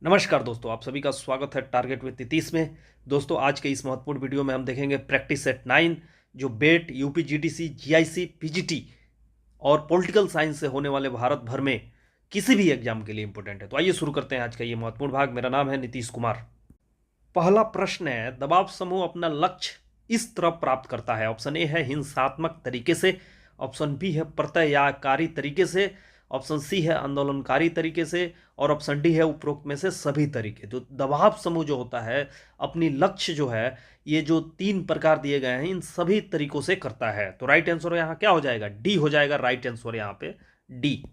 नमस्कार दोस्तों, आप सभी का स्वागत है टारगेट विद नीतीश में। दोस्तों, आज के इस महत्वपूर्ण वीडियो में हम देखेंगे प्रैक्टिस सेट 9 जो बेट, यूपीजीडीसी, जीआईसी, पीजीटी और पॉलिटिकल साइंस से होने वाले भारत भर में किसी भी एग्जाम के लिए इंपॉर्टेंट है। तो आइए शुरू करते हैं आज का ये महत्वपूर्ण भाग। मेरा नाम है नीतीश कुमार। पहला प्रश्न है, दबाव समूह अपना लक्ष्य इस तरह प्राप्त करता है। ऑप्शन ए है हिंसात्मक तरीके से, ऑप्शन बी है प्रत्ययाकारी तरीके से, ऑप्शन सी है आंदोलनकारी तरीके से, और ऑप्शन डी है उपरोक्त में से सभी तरीके। तो दबाव समूह जो होता है अपनी लक्ष्य जो है, ये जो 3 प्रकार दिए गए हैं इन सभी तरीकों से करता है। तो राइट आंसर यहाँ क्या हो जाएगा? डी हो जाएगा राइट आंसर, यहाँ पे डी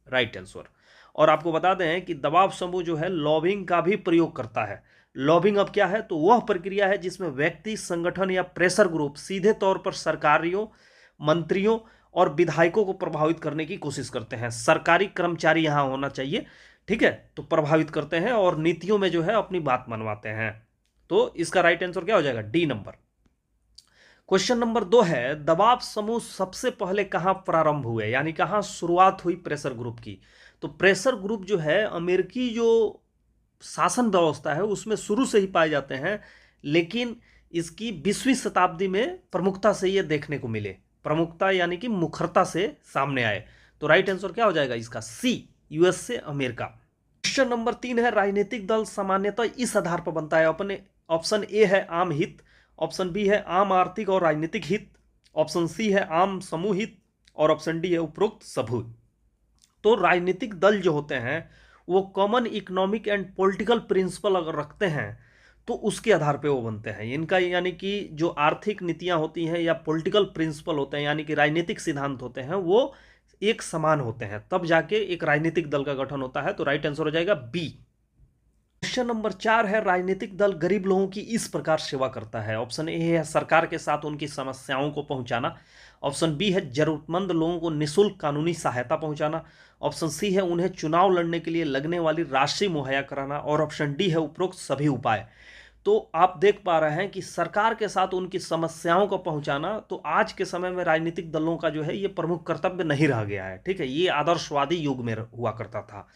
राइट आंसर। और आपको बता दें कि दबाव समूह जो है लॉबिंग का भी प्रयोग करता है। लॉबिंग अब क्या है? तो वह प्रक्रिया है जिसमें व्यक्ति, संगठन या प्रेशर ग्रुप सीधे तौर पर सरकारियों, मंत्रियों और विधायकों को प्रभावित करने की कोशिश करते हैं। सरकारी कर्मचारी यहां होना चाहिए, ठीक है? तो प्रभावित करते हैं और नीतियों में जो है अपनी बात मनवाते हैं। तो इसका राइट आंसर क्या हो जाएगा? D number. क्वेश्चन नंबर 2 है, दबाव समूह सबसे पहले कहां प्रारंभ हुए, यानी कहां शुरुआत हुई प्रेशर ग्रुप की? तो प्रेशर ग्रुप जो है अमेरिकी जो शासन व्यवस्था है उसमें शुरू से ही पाए जाते हैं, लेकिन इसकी 20वीं शताब्दी में प्रमुखता से ये देखने को मिले। प्रमुखता यानी कि मुखरता से सामने आए। तो राइट आंसर क्या हो जाएगा इसका? सी, यूएस से अमेरिका। क्वेश्चन नंबर 3 है, राजनीतिक दल सामान्यतः इस आधार पर बनता है। अपने ऑप्शन ए है आम हित, ऑप्शन बी है आम आर्थिक और राजनीतिक हित, ऑप्शन सी है आम समूह हित, और ऑप्शन डी है उपरोक्त सभी। तो राजनीतिक दल जो होते हैं वो common economic and political principle अगर रखते हैं तो उसके आधार पे वो बनते हैं। इनका यानी कि जो आर्थिक नीतियां होती हैं या पॉलिटिकल प्रिंसिपल होते हैं, यानी कि राजनीतिक सिद्धांत होते हैं, वो एक समान होते हैं, तब जाके एक राजनीतिक दल का गठन होता है। तो राइट आंसर हो जाएगा बी। क्वेश्चन नंबर 4 है, राजनीतिक दल गरीब लोगों की इस प्रकार सेवा करता है। ऑप्शन ए है सरकार के साथ उनकी समस्याओं को पहुंचाना, ऑप्शन बी है जरूरतमंद लोगों को निःशुल्क कानूनी सहायता पहुंचाना, ऑप्शन सी है उन्हें चुनाव लड़ने के लिए लगने वाली राशि मुहैया कराना, और ऑप्शन डी है उपरोक्त सभी उपाय। तो आप देख पा रहे हैं कि सरकार के साथ उनकी समस्याओं को पहुंचाना तो आज के समय में राजनीतिक दलों का जो है ये प्रमुख कर्तव्य नहीं रह गया है, ठीक है? ये आदर्शवादी युग में हुआ करता था।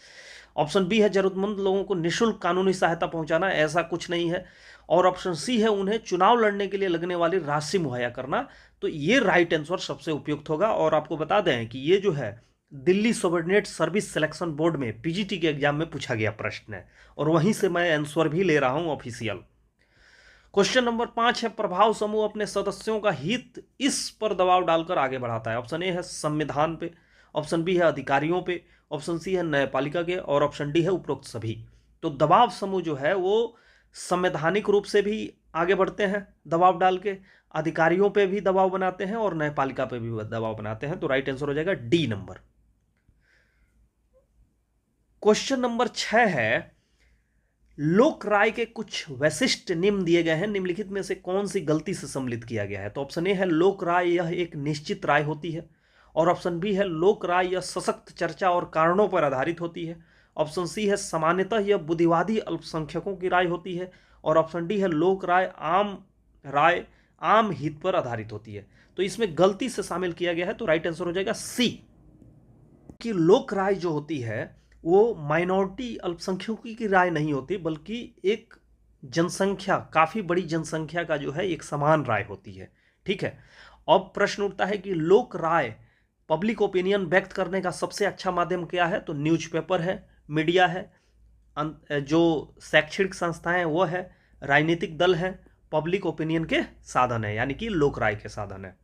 ऑप्शन बी है जरूरतमंद लोगों को निःशुल्क कानूनी सहायता पहुंचाना, ऐसा कुछ नहीं है। और ऑप्शन सी है उन्हें चुनाव लड़ने के लिए लगने वाली राशि मुहैया करना। तो ये राइट आंसर सबसे उपयुक्त होगा। और आपको बता दें कि ये जो है Delhi subordinate service selection board में पीजीटी के एग्जाम में पूछा गया प्रश्न है, और वहीं से मैं आंसर भी ले रहा हूं ऑफिशियल। क्वेश्चन नंबर 5 है, प्रभाव समूह अपने सदस्यों का हित इस पर दबाव डालकर आगे बढ़ाता है। ऑप्शन ए है संविधान पे, ऑप्शन बी है अधिकारियों पे, ऑप्शन सी है न्यायपालिका के, और ऑप्शन डी है उपरोक्त सभी। तो दबाव समूह जो है वो संवैधानिक रूप से भी आगे बढ़ते हैं दबाव डाल के, अधिकारियों पे भी दबाव बनाते हैं और न्यायपालिका पे भी दबाव बनाते हैं। तो राइट आंसर हो जाएगा डी नंबर। क्वेश्चन नंबर 6 है, लोक राय के कुछ वैशिष्ट निम्न दिए गए हैं, निम्नलिखित में से कौन सी गलती से सम्मिलित किया गया है? तो ऑप्शन ए है लोक राय यह एक निश्चित राय होती है, और ऑप्शन बी है लोक राय यह सशक्त चर्चा और कारणों पर आधारित होती है, ऑप्शन सी है सामान्यतः यह बुद्धिवादी अल्पसंख्यकों की राय होती है, और ऑप्शन डी है लोक राय आम हित पर आधारित होती है। तो इसमें गलती से शामिल किया गया है। तो राइट आंसर हो जाएगा सी, कि लोक राय जो होती है वो माइनॉरिटी अल्पसंख्यकों की राय नहीं होती, बल्कि एक जनसंख्या, काफी बड़ी जनसंख्या का जो है एक समान राय होती है, ठीक है? अब प्रश्न उठता है कि लोक राय, पब्लिक ओपिनियन व्यक्त करने का सबसे अच्छा माध्यम क्या है? तो न्यूज़पेपर है, मीडिया है, जो शैक्षणिक संस्थाएं हैं वो है, राजनीतिक दल है, पब्लिक ओपिनियन के साधन है, यानी कि लोक राय के साधन है।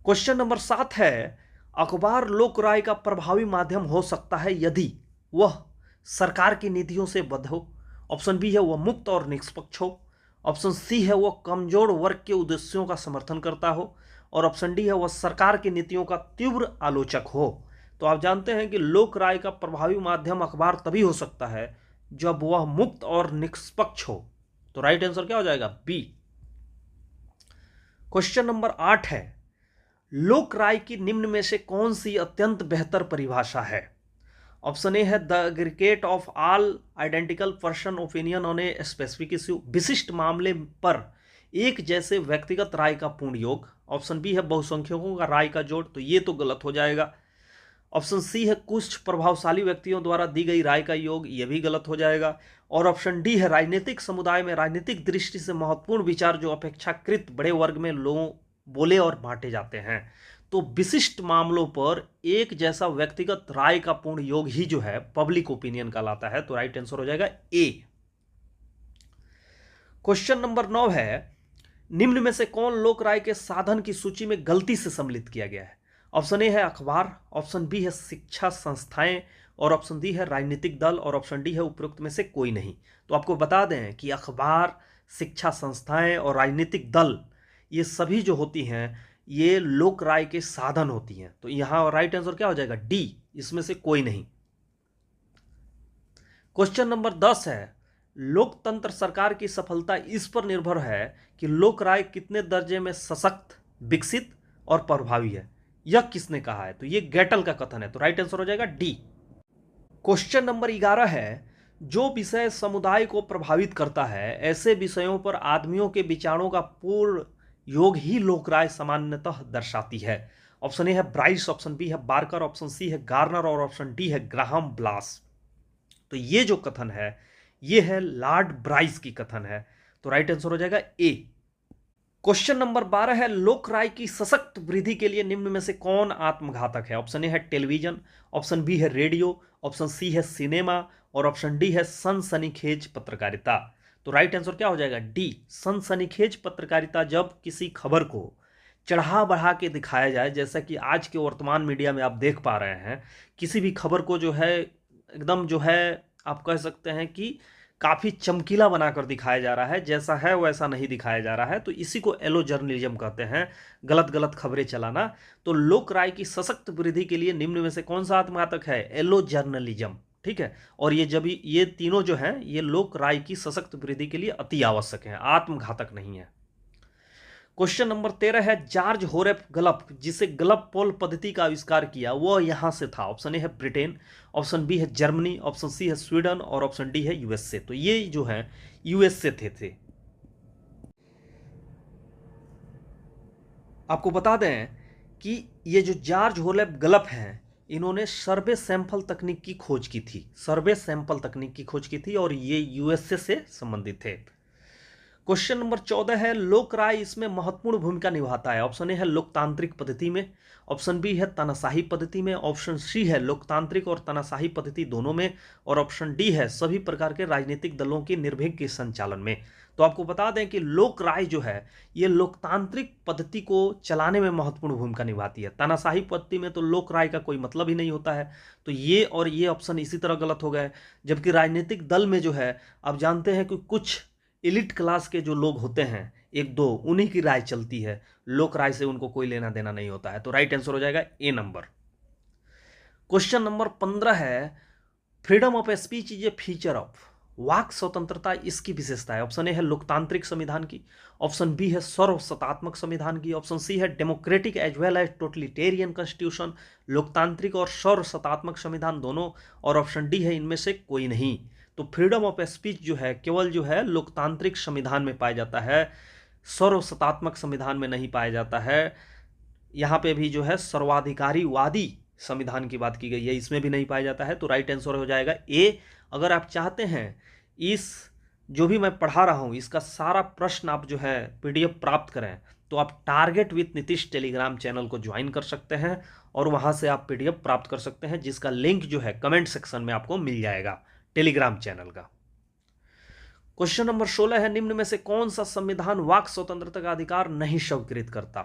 क्वेश्चन नंबर 7 है, अखबार लोक राय का प्रभावी माध्यम हो सकता है यदि वह सरकार की नीतियों से बद्ध हो, ऑप्शन बी है वह मुक्त और निष्पक्ष हो, ऑप्शन सी है वह कमजोर वर्ग के उद्देश्यों का समर्थन करता हो, और ऑप्शन डी है वह सरकार की नीतियों का तीव्र आलोचक हो। तो आप जानते हैं कि लोक राय का प्रभावी माध्यम अखबार तभी हो सकता है जब वह मुक्त और निष्पक्ष हो। तो राइट आंसर क्या हो जाएगा? बी। क्वेश्चन नंबर 8 है, लोक राय की निम्न में से कौन सी अत्यंत बेहतर परिभाषा है? ऑप्शन ए है the aggregate of all identical person opinion on a specific issue, विशिष्ट मामले पर एक जैसे व्यक्तिगत राय का पूर्ण योग, ऑप्शन बी है बहुसंख्यकों का राय का जोड़, तो ये तो गलत हो जाएगा, ऑप्शन सी है कुछ प्रभावशाली व्यक्तियों द्वारा दी गई राय का योग, यह भी गलत हो जाएगा। और ऑप्शन डी है राजनीतिक समुदाय में राजनीतिक दृष्टि से महत्वपूर्ण विचार जो अपेक्षाकृत बड़े वर्ग में लोगों बोले और बांटे जाते हैं। तो विशिष्ट मामलों पर एक जैसा व्यक्तिगत राय का पूर्ण योग ही जो है पब्लिक ओपिनियन कहलाता है। तो राइट आंसर हो जाएगा ए। क्वेश्चन नंबर 9 है, निम्न में से कौन लोक राय के साधन की सूची में गलती से सम्मिलित किया गया है? ऑप्शन ए है अखबार, ऑप्शन बी है शिक्षा संस्थाएं, और ऑप्शन डी है राजनीतिक दल, और ऑप्शन डी है उपरोक्त में से कोई नहीं। तो आपको बता दें कि अखबार, शिक्षा संस्थाएं और राजनीतिक दल ये सभी जो होती हैं ये लोक राय के साधन होती हैं। तो यहां राइट आंसर क्या हो जाएगा? डी, इसमें से कोई नहीं। क्वेश्चन नंबर 10 है, लोकतंत्र सरकार की सफलता इस पर निर्भर है कि लोक राय कितने दर्जे में सशक्त, विकसित और प्रभावी है। यह किसने कहा है? तो यह गेटल का कथन है। तो राइट आंसर हो जाएगा डी। क्वेश्चन नंबर 11 है, जो विषय समुदाय को प्रभावित करता है ऐसे विषयों पर आदमियों के विचारों का पूर्ण योग ही लोक राय सामान्यतः दर्शाती है। ऑप्शन ए है ब्राइस, ऑप्शन बी है बार्कर, ऑप्शन सी है गार्नर और ऑप्शन डी है ग्राहम ब्लास। तो ये जो कथन है ये है लॉर्ड ब्राइस की कथन है। तो राइट आंसर हो जाएगा ए। क्वेश्चन नंबर 12 है, लोक राय की सशक्त वृद्धि के लिए निम्न में से कौन आत्मघातक है? ऑप्शन ए है टेलीविजन, ऑप्शन बी है रेडियो, ऑप्शन सी है सिनेमा और ऑप्शन डी है सनसनीखेज पत्रकारिता। तो राइट आंसर क्या हो जाएगा? डी, सनसनीखेज पत्रकारिता। जब किसी खबर को चढ़ा बढ़ा के दिखाया जाए, जैसा कि आज के वर्तमान मीडिया में आप देख पा रहे हैं, किसी भी खबर को जो है एकदम जो है आप कह सकते हैं कि काफ़ी चमकीला बनाकर दिखाया जा रहा है, जैसा है वैसा नहीं दिखाया जा रहा है। तो इसी को एलो जर्नलिज्म कहते हैं, गलत गलत खबरें चलाना। तो लोक राय की सशक्त वृद्धि के लिए निम्न में से कौन सा आत्मघातक है? Yellow journalism. ठीक है, और ये जब ये तीनों जो हैं ये लोक राय की सशक्त वृद्धि के लिए अति आवश्यक है, आत्मघातक नहीं है। क्वेश्चन नंबर 13 है, जॉर्ज होरेफ गलप जिसे गलप पोल पद्धति का आविष्कार किया वह यहां से था। ऑप्शन ए है ब्रिटेन, ऑप्शन बी है जर्मनी, ऑप्शन सी है स्वीडन और ऑप्शन डी है यूएसए। तो ये जो है यूएसए थे। आपको बता दें कि ये जो जॉर्ज होरेफ गलप हैं इन्होंने सर्वे सैंपल तकनीक की खोज की थी, सर्वे सैंपल तकनीक की खोज की थी और ये यूएसए से संबंधित थे। क्वेश्चन नंबर 14 है, लोक राय इसमें महत्वपूर्ण भूमिका निभाता है। ऑप्शन ए है लोकतांत्रिक पद्धति में, ऑप्शन बी है तानाशाही पद्धति में, ऑप्शन सी है लोकतांत्रिक और तानाशाही पद्धति दोनों में, और ऑप्शन डी है सभी प्रकार के राजनीतिक दलों के निर्भीक के संचालन में। तो आपको बता दें कि लोक राय जो है ये लोकतांत्रिक पद्धति को चलाने में महत्वपूर्ण भूमिका निभाती है। तानाशाही पद्धति में तो लोक राय का कोई मतलब ही नहीं होता है। तो ये और ये ऑप्शन इसी तरह गलत हो गए। जबकि राजनीतिक दल में जो है आप जानते हैं कि कुछ एलिट क्लास के जो लोग होते हैं एक दो, उन्हीं की राय चलती है, लोक राय से उनको कोई लेना देना नहीं होता है। तो राइट आंसर हो जाएगा ए नंबर। क्वेश्चन नंबर 15 है, freedom of speech is a feature of, वाक स्वतंत्रता इसकी विशेषता है। ऑप्शन ए है लोकतांत्रिक संविधान की, ऑप्शन बी है सर्वसत्तात्मक संविधान की, ऑप्शन सी है democratic as well as totalitarian constitution, लोकतांत्रिक और सर्वसत्तात्मक संविधान दोनों, और ऑप्शन डी है इनमें से कोई नहीं। तो फ्रीडम ऑफ स्पीच जो है केवल जो है लोकतांत्रिक संविधान में पाया जाता है, सर्वसत्तात्मक संविधान में नहीं पाया जाता है। यहाँ पे भी जो है सर्वाधिकारीवादी संविधान की बात की गई है, इसमें भी नहीं पाया जाता है। तो राइट आंसर हो जाएगा ए। अगर आप चाहते हैं इस जो भी मैं पढ़ा रहा हूँ इसका सारा प्रश्न आप जो है पीडीएफ प्राप्त करें तो आप target with Nitish Telegram channel को ज्वाइन कर सकते हैं और वहाँ से आप पीडीएफ प्राप्त कर सकते हैं, जिसका लिंक जो है कमेंट सेक्शन में आपको मिल जाएगा टेलीग्राम चैनल का। क्वेश्चन नंबर 16 है, निम्न में से कौन सा संविधान वाक स्वतंत्रता का अधिकार नहीं स्वीकृत करता?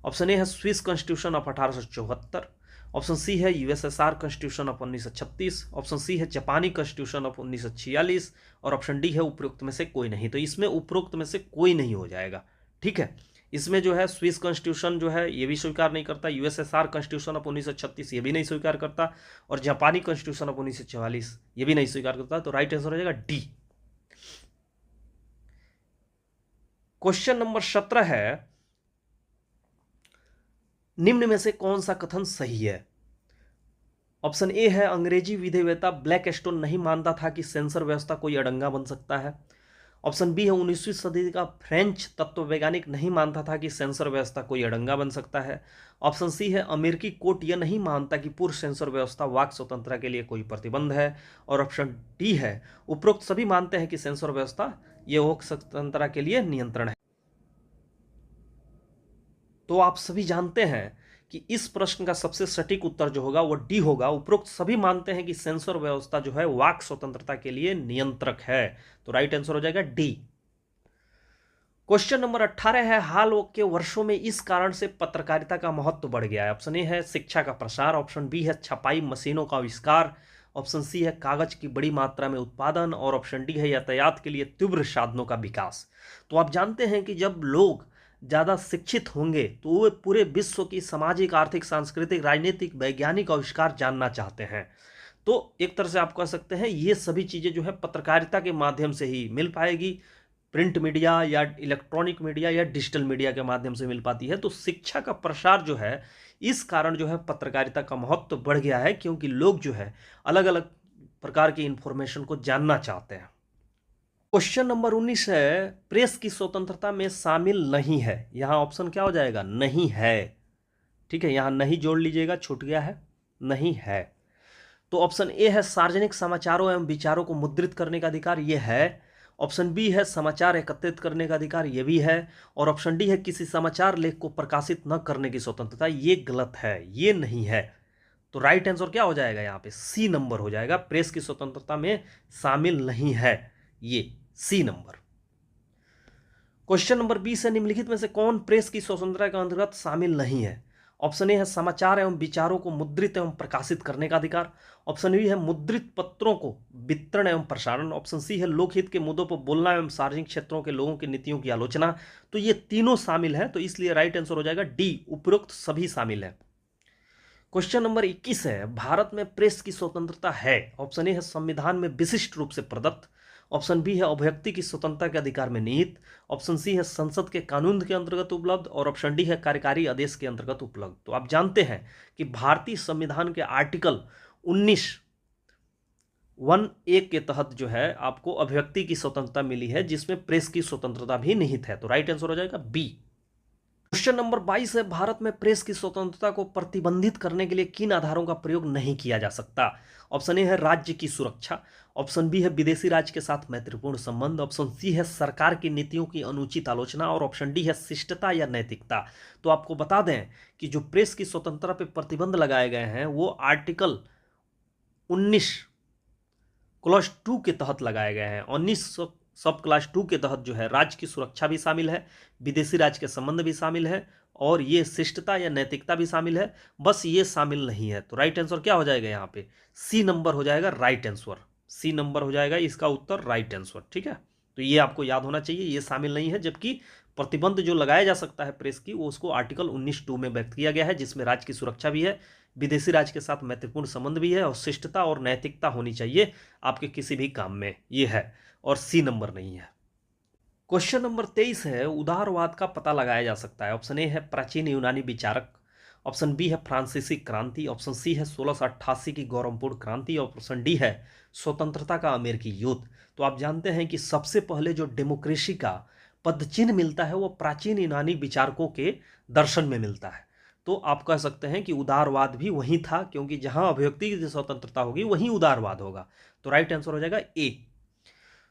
ऑप्शन ए है Swiss constitution of 1874, option C है USSR constitution of 1936, option C है जापानी कॉन्स्टिट्यूशन ऑफ 1946 और ऑप्शन डी है उपरोक्त में से कोई नहीं। तो इसमें उपरोक्त में से कोई नहीं हो जाएगा। ठीक है, इसमें जो है स्विस कॉन्स्टिट्यूशन जो है ये भी स्वीकार नहीं करता, यूएसएसआर कॉन्स्टिट्यूशन ऑफ 1936 ये भी नहीं स्वीकार करता और जापानी कॉन्स्टिट्यूशन ऑफ 1944 ये भी नहीं स्वीकार करता। तो राइट आंसर हो जाएगा डी। क्वेश्चन नंबर 17 है, निम्न में से कौन सा कथन सही है? ऑप्शन ए है अंग्रेजी विधिवेत्ता ब्लैक स्टोन नहीं मानता था कि सेंसर व्यवस्था कोई अड़ंगा बन सकता है, ऑप्शन बी है 19वीं सदी का फ्रेंच तत्ववैज्ञानिक नहीं मानता था कि सेंसर व्यवस्था कोई अड़ंगा बन सकता है। ऑप्शन सी है अमेरिकी कोर्ट यह नहीं मानता कि पूर्ण सेंसर व्यवस्था वाक स्वतंत्रता के लिए कोई प्रतिबंध है। और ऑप्शन डी है उपरोक्त सभी मानते हैं कि सेंसर व्यवस्था यह वाक स्वतंत्रता के लिए नियंत्रण है। तो आप सभी जानते हैं कि इस प्रश्न का सबसे सटीक उत्तर जो होगा वो डी होगा। उपरोक्त सभी मानते हैं कि सेंसर व्यवस्था जो है वाक स्वतंत्रता के लिए नियंत्रक है। तो राइट आंसर हो जाएगा डी। क्वेश्चन नंबर 18 है हाल के वर्षों में इस कारण से पत्रकारिता का महत्व बढ़ गया है। ऑप्शन ए है शिक्षा का प्रसार, ऑप्शन बी है छपाई मशीनों का आविष्कार, ऑप्शन सी है कागज की बड़ी मात्रा में उत्पादन, और ऑप्शन डी है यातायात के लिए तीव्र साधनों का विकास। तो आप जानते हैं कि जब लोग ज़्यादा शिक्षित होंगे तो वे पूरे विश्व की सामाजिक, आर्थिक, सांस्कृतिक, राजनीतिक, वैज्ञानिक आविष्कार जानना चाहते हैं। तो एक तरह से आप कह सकते हैं ये सभी चीज़ें जो है पत्रकारिता के माध्यम से ही मिल पाएगी। प्रिंट मीडिया या इलेक्ट्रॉनिक मीडिया या डिजिटल मीडिया के माध्यम से मिल पाती है। तो शिक्षा का प्रसार जो है इस कारण जो है पत्रकारिता का महत्व बढ़ गया है, क्योंकि लोग जो है अलग अलग प्रकार की इंफॉर्मेशन को जानना चाहते हैं। क्वेश्चन नंबर 19 है प्रेस की स्वतंत्रता में शामिल नहीं है। यहां ऑप्शन क्या हो जाएगा? नहीं है। ठीक है, यहां नहीं जोड़ लीजिएगा, छूट गया है, नहीं है। तो ऑप्शन ए है सार्वजनिक समाचारों एवं विचारों को मुद्रित करने का अधिकार, यह है। ऑप्शन बी है समाचार एकत्रित करने का अधिकार, यह भी है। और ऑप्शन डी है किसी समाचार लेख को प्रकाशित न करने की स्वतंत्रता, ये गलत है, ये नहीं है। तो राइट आंसर क्या हो जाएगा? यहाँ पे सी नंबर हो जाएगा, प्रेस की स्वतंत्रता में शामिल नहीं है, ये सी नंबर। क्वेश्चन नंबर 20 है निम्नलिखित में से कौन प्रेस की स्वतंत्रता के अंतर्गत शामिल नहीं है? ऑप्शन ए है समाचार एवं विचारों को मुद्रित एवं प्रकाशित करने का अधिकार, ऑप्शन बी है मुद्रित पत्रों को वितरण एवं प्रसारण, ऑप्शन सी है लोकहित के मुद्दों पर बोलना एवं सार्वजनिक क्षेत्रों के लोगों की नीतियों की आलोचना। तो ये तीनों शामिल है, तो इसलिए राइट आंसर हो जाएगा डी, उपरोक्त सभी शामिल है। क्वेश्चन नंबर 21 है भारत में प्रेस की स्वतंत्रता है। ऑप्शन ए है संविधान में विशिष्ट रूप से प्रदत्त, ऑप्शन बी है अभिव्यक्ति की स्वतंत्रता के अधिकार में निहित, ऑप्शन सी है संसद के कानून के अंतर्गत उपलब्ध, और ऑप्शन डी है कार्यकारी आदेश के अंतर्गत उपलब्ध। तो आप जानते हैं कि भारतीय संविधान के आर्टिकल 19(1)(a) के तहत जो है आपको अभिव्यक्ति की स्वतंत्रता मिली है, जिसमें प्रेस की स्वतंत्रता भी निहित है। तो राइट आंसर हो जाएगा बी। क्वेश्चन नंबर 22 है भारत में प्रेस की स्वतंत्रता को प्रतिबंधित करने के लिए किन आधारों का प्रयोग नहीं किया जा सकता? ऑप्शन ए है राज्य की सुरक्षा, ऑप्शन बी है विदेशी राज्य के साथ मैत्रीपूर्ण संबंध, ऑप्शन सी है सरकार की नीतियों की अनुचित आलोचना, और ऑप्शन डी है शिष्टता या नैतिकता। तो आपको बता दें कि जो प्रेस की स्वतंत्रता पर प्रतिबंध लगाए गए हैं वो आर्टिकल 19(2) के तहत लगाए गए हैं। 19 सब क्लास 2 के तहत जो है राज्य की सुरक्षा भी शामिल है, विदेशी राज्य के संबंध भी शामिल है, और ये शिष्टता या नैतिकता भी शामिल है, बस ये शामिल नहीं है। तो राइट आंसर क्या हो जाएगा? यहाँ पे सी नंबर हो जाएगा राइट आंसर, सी नंबर हो जाएगा इसका उत्तर राइट आंसर। ठीक है, तो ये आपको याद होना चाहिए, ये शामिल नहीं है। जबकि प्रतिबंध जो लगाया जा सकता है प्रेस की वो उसको आर्टिकल 19(2) में व्यक्त किया गया है, जिसमें राज्य की सुरक्षा भी है, विदेशी राज्य के साथ महत्वपूर्ण संबंध भी है, और शिष्टता और नैतिकता होनी चाहिए आपके किसी भी काम में, ये है, और सी नंबर नहीं है। क्वेश्चन नंबर 23 है उदारवाद का पता लगाया जा सकता है। ऑप्शन ए है प्राचीन यूनानी विचारक, ऑप्शन बी है फ्रांसीसी क्रांति, ऑप्शन सी है 1688 की गौरवपूर्ण क्रांति, और ऑप्शन डी है स्वतंत्रता का अमेरिकी युद्ध। तो आप जानते हैं कि सबसे पहले जो डेमोक्रेसी का पदचिन्ह मिलता है वो प्राचीन यूनानी विचारकों के दर्शन में मिलता है। तो आप कह सकते हैं कि उदारवाद भी वहीं था, क्योंकि जहां अभिव्यक्ति की स्वतंत्रता होगी वहीं उदारवाद होगा। तो राइट आंसर हो जाएगा ए।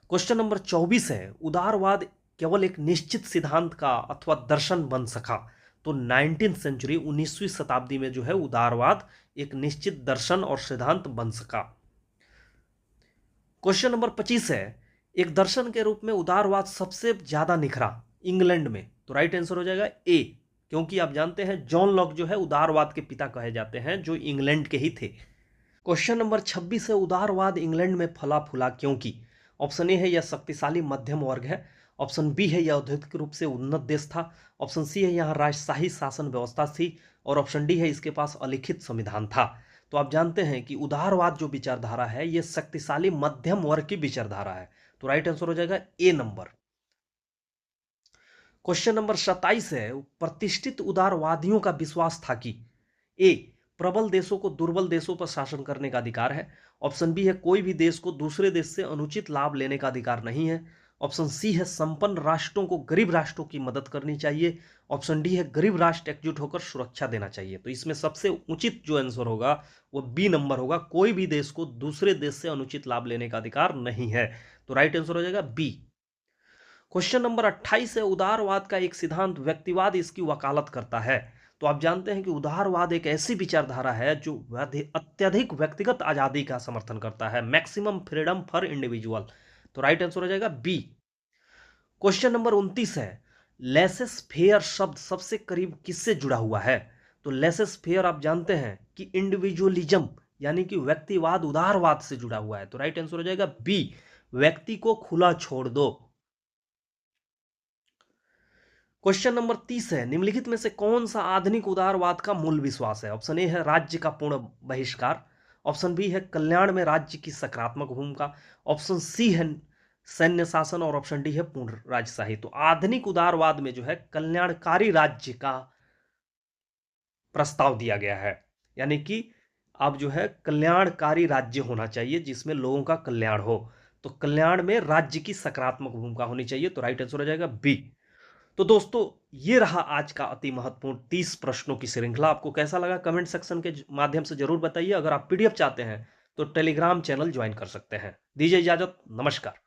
क्वेश्चन नंबर 24 है उदारवाद केवल एक निश्चित सिद्धांत का अथवा दर्शन बन सका। तो 19वीं सेंचुरी 19वीं शताब्दी में जो है उदारवाद एक निश्चित दर्शन और सिद्धांत बन सका। क्वेश्चन नंबर 25 है एक दर्शन के रूप में उदारवाद सबसे ज्यादा निखरा इंग्लैंड में। तो राइट आंसर हो जाएगा ए, क्योंकि आप जानते हैं जॉन लॉक जो है उदारवाद के पिता कहे जाते हैं, जो इंग्लैंड के ही थे। क्वेश्चन नंबर 26 है उदारवाद इंग्लैंड में फला फूला क्योंकि? ऑप्शन ए है यह शक्तिशाली मध्यम वर्ग है, ऑप्शन बी है यह औद्योगिक रूप से उन्नत देश था, ऑप्शन सी है यहाँ राजशाही शासन व्यवस्था थी, और ऑप्शन डी है इसके पास अलिखित संविधान था। तो आप जानते हैं कि उदारवाद जो विचारधारा है यह शक्तिशाली मध्यम वर्ग की विचारधारा है। तो राइट आंसर हो जाएगा ए नंबर। क्वेश्चन नंबर 27 है प्रतिष्ठित उदारवादियों का विश्वास था कि ए प्रबल देशों को दुर्बल देशों पर शासन करने का अधिकार है, ऑप्शन बी है कोई भी देश को दूसरे देश से अनुचित लाभ लेने का अधिकार नहीं है, ऑप्शन सी है संपन्न राष्ट्रों को गरीब राष्ट्रों की मदद करनी चाहिए। ऑप्शन डी है गरीब राष्ट्र एकजुट होकर सुरक्षा देना चाहिए। तो इसमें सबसे उचित जो आंसर होगा वो बी नंबर होगा, कोई भी देश को दूसरे देश से अनुचित लाभ लेने का अधिकार नहीं है। तो राइट आंसर हो जाएगा बी। क्वेश्चन नंबर 28 है, उदारवाद का एक सिद्धांत व्यक्तिवाद इसकी वकालत करता है। तो आप जानते हैं कि उदारवाद एक ऐसी विचारधारा है जो अत्यधिक व्यक्तिगत आजादी का समर्थन करता है, मैक्सिमम फ्रीडम फॉर इंडिविजुअल। तो राइट आंसर हो जाएगा बी। क्वेश्चन नंबर 29 है, लेसेस फेयर शब्द सबसे करीब किससे जुड़ा हुआ है? तो लेसेस फेयर आप जानते हैं कि इंडिविजुअलिज्म यानी कि व्यक्तिवाद उदारवाद से जुड़ा हुआ है। तो राइट आंसर हो जाएगा बी, व्यक्ति को खुला छोड़ दो। क्वेश्चन नंबर 30 है, निम्नलिखित में से कौन सा आधुनिक उदारवाद का मूल विश्वास है? ऑप्शन ए है राज्य का पूर्ण बहिष्कार, ऑप्शन बी है कल्याण में राज्य की सकारात्मक भूमिका, ऑप्शन सी है सैन्य शासन और ऑप्शन डी है पूर्ण राजशाही। तो आधुनिक उदारवाद में जो है कल्याणकारी राज्य का प्रस्ताव दिया गया है, यानी कि अब जो है कल्याणकारी राज्य होना चाहिए जिसमें लोगों का कल्याण हो। तो कल्याण में राज्य की सकारात्मक भूमिका होनी चाहिए। तो राइट आंसर हो जाएगा बी। तो दोस्तों ये रहा आज का अति महत्वपूर्ण 30 प्रश्नों की श्रृंखला। आपको कैसा लगा कमेंट सेक्शन के माध्यम से जरूर बताइए। अगर आप पीडीएफ चाहते हैं तो टेलीग्राम चैनल ज्वाइन कर सकते हैं। दीजिए इजाजत, नमस्कार।